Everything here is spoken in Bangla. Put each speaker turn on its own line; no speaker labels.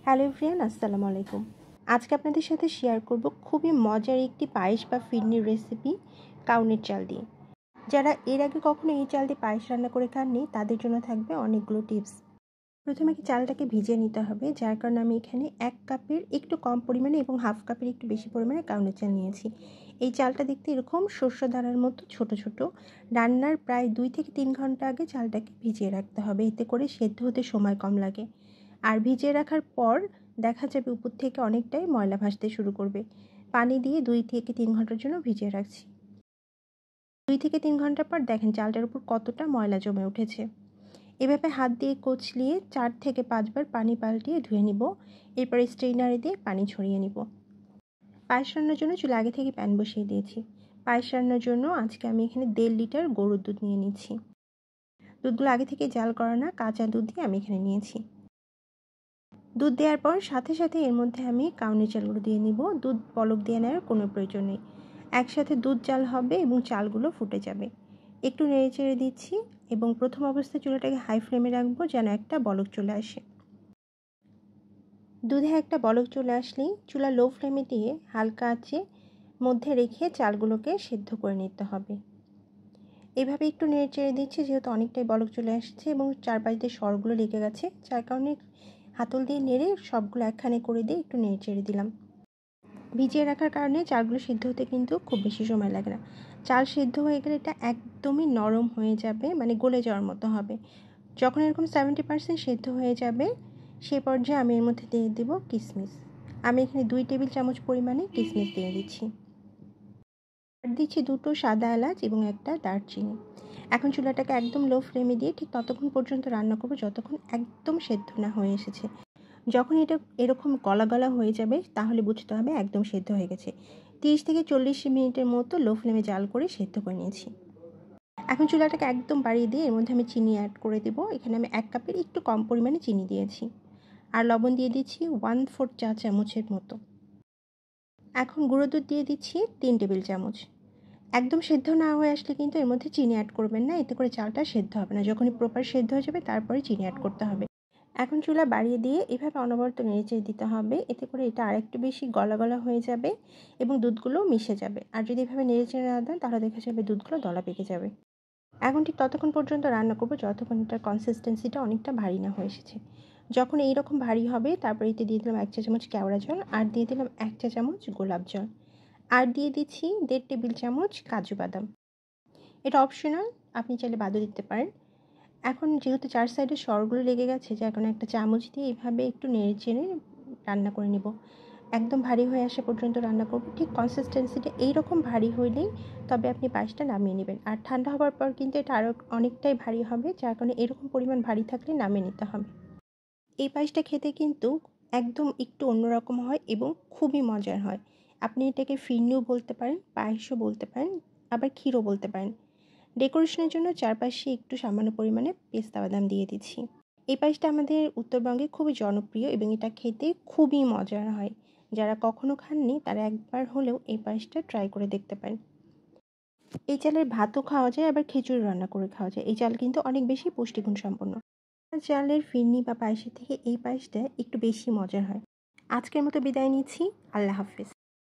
হ্যালো এভরিওয়ান, আসসালামু আলাইকুম। আজকে আপনাদের সাথে শেয়ার করব খুবই মজার একটি পায়েস বা ফিরনির রেসিপি কাউনের চাল দিয়ে। যারা এর আগে কখনো এই চাল দিয়ে পায়েস রান্না করে খাননি তাদের জন্য থাকবে অনেকগুলো টিপস। প্রথমে কি চালটাকে ভিজিয়ে নিতে হবে, যার কারণে আমি এখানে 1 কাপের একটু কম পরিমাণে এবং হাফ কাপের একটু বেশি পরিমাণে কাউনের চাল নিয়েছি। এই চালটা দেখতে এরকম শস্য দানার মতো ছোট ছোট। রান্নার প্রায় 2 থেকে 3 ঘন্টা আগে চালটাকে ভিজিয়ে রাখতে হবে, এতে করে সেদ্ধ হতে সময় কম লাগে। আর ভিজিয়ে রাখার পর দেখা যাবে উপর থেকে অনেকটাই ময়লা ভাসতে শুরু করবে। পানি দিয়ে 2 থেকে 3 ঘন্টার জন্য ভিজিয়ে রাখছি। 2 থেকে 3 ঘন্টা পর দেখেন চালটার উপর কতটা ময়লা জমে উঠেছে। এভাবে হাত দিয়ে কচলিয়ে 4 থেকে 5 বার পানি পাল্টিয়ে ধুয়ে নিব। এরপর স্ট্রেইনারে দিয়ে পানি ছড়িয়ে নিব। পায়েস রান্নার জন্য চুলা আগে থেকে প্যান বসিয়ে দিয়েছি। পায়েস রান্নার জন্য আজকে আমি এখানে 1.5 লিটার গরুর দুধ নিয়ে নিচ্ছি। দুধগুলো আগে থেকে জাল করা না, কাঁচা দুধ দিয়ে আমি এখানে নিয়েছি। দুধ দেওয়ার পর সাথে সাথে এর মধ্যে আমি কাউনের চালগুলো দিয়ে নিব। দুধ বলক দিয়ে নেওয়ার কোনো প্রয়োজন নেই। একসাথে দুধ জাল হবে এবং চালগুলো ফুটে যাবে। একটু নেড়ে চেড়ে দিচ্ছি এবং প্রথম অবস্থায় চুলাটাকে হাই ফ্লেমে রাখবো যেন একটা বলক চলে আসে। দুধে একটা বলক চলে আসলেই চুলা লো ফ্লেমে দিয়ে হালকা আঁচে মধ্যে রেখে চালগুলোকে সেদ্ধ করে নিতে হবে। এভাবে একটু নেড়ে চেড়ে দিচ্ছি যেহেতু অনেকটাই বলক চলে আসছে এবং চারপাশ দিয়ে সরগুলো লেগে গেছে, যার কারণে হাতল দিয়ে নেড়ে সবগুলো একখানে করে দিয়ে একটু নেড়ে চেড়ে দিলাম। ভিজিয়ে রাখার কারণে চালগুলো সিদ্ধ হতে কিন্তু খুব বেশি সময় লাগে না। চাল সিদ্ধ হয়ে গেলে এটা একদমই নরম হয়ে যাবে, মানে গলে যাওয়ার মতো হবে। যখন এরকম 70% সিদ্ধ হয়ে যাবে সেই পর্যায়ে আমি এর মধ্যে দিয়ে দেব কিশমিশ। আমি এখানে 2 টেবিল চামচ পরিমাণে কিশমিশ দিয়ে দিচ্ছি। আর দিচ্ছি 2টো সাদা এলাচ এবং একটা দারচিনি। এখন চুলাটাকে একদম লো ফ্লেমে দিয়ে ঠিক ততক্ষণ পর্যন্ত রান্না করব যতক্ষণ একদম সেদ্ধ না হয়ে এসেছে। যখন এটা এরকম গলা গলা হয়ে যাবে তাহলে বুঝতে হবে একদম সেদ্ধ হয়ে গেছে। 30 থেকে 40 মিনিটের মতো লো ফ্লেমে জাল করে সেদ্ধ করে নিয়েছি। এখন চুলাটাকে একদম বাড়িয়ে দিয়ে এর মধ্যে আমি চিনি অ্যাড করে দেব। এখানে আমি 1 কাপের একটু কম পরিমাণে চিনি দিয়েছি। আর লবণ দিয়ে দিচ্ছি 1/4 চা চামচের মতো। এখন গুঁড়ো দুধ দিয়ে দিচ্ছি 3 টেবিল চামচ। একদম সেদ্ধ না হয়ে আসলে কিন্তু এর মধ্যে চিনি অ্যাড করবেন না, এতে করে চালটা সেদ্ধ হবে না। যখনই প্রপার সেদ্ধ হয়ে যাবে তারপরে চিনি অ্যাড করতে হবে। এখন চুলা বাড়িয়ে দিয়ে এভাবে অনবরত নেড়েচেড়ে দিতে হবে, এতে করে এটা আরেকটু বেশি গলা গলা হয়ে যাবে এবং দুধগুলো মিশে যাবে। আর যদি এভাবে নেড়েচেড়ে না দেন তাহলে দেখা যাবে দুধগুলো দলা পেকে যাবে। এখন ঠিক ততক্ষণ পর্যন্ত রান্না করব যতক্ষণ এটার কনসিস্টেন্সিটা অনেকটা ভারী না হয়ে এসেছে। যখন এইরকম ভারী হবে তারপরে এতে দিয়ে দিলাম 1 চা চামচ কেওড়া জল, আর দিয়ে দিলাম 1 চা চামচ গোলাপ জল, আর দিয়ে দিচ্ছি 1.5 টেবিল চামচ কাজু বাদাম। এটা অপশনাল, আপনি চাইলে বাদও দিতে পারেন। এখন যেহেতু 4 সাইডে সরগুলো লেগে গেছে, যার কারণে একটা চামচ দিয়ে এইভাবে একটু নেড়ে চেড়ে রান্না করে নেব। একদম ভারী হয়ে আসা পর্যন্ত রান্না করব। ঠিক কনসিস্টেন্সিটা এইরকম ভারী হইলেই তবে আপনি পায়েসটা নামিয়ে নেবেন। আর ঠান্ডা হওয়ার পর কিন্তু এটা আরও অনেকটাই ভারী হবে, যার কারণে এরকম পরিমাণ ভারী থাকলে নামিয়ে নিতে হবে। এই পায়েসটা খেতে কিন্তু একদম একটু অন্যরকম হয় এবং খুবই মজার হয়। আপনি এটাকে ফিরনিও বলতে পারেন, পায়েসও বলতে পারেন, আবার ক্ষীরও বলতে পারেন। ডেকোরেশনের জন্য চারপাশে একটু সামান্য পরিমাণে পেস্তা বাদাম দিয়ে দিচ্ছি। এই পায়েসটা আমাদের উত্তরবঙ্গে খুবই জনপ্রিয় এবং এটা খেতে খুবই মজার হয়। যারা কখনো খাননি তারা একবার হলেও এই পায়েসটা ট্রাই করে দেখতে পারেন। এই চালের ভাতও খাওয়া যায়, আবার খিচুড়ি রান্না করে খাওয়া যায়। এই চাল কিন্তু অনেক বেশি পুষ্টিগুণ সম্পন্ন। চালের ফিরনি বা পায়েসের থেকে এই পায়েসটা একটু বেশি মজার হয়। আজকের মতো বিদায় নিচ্ছি। আল্লাহ হাফেজ।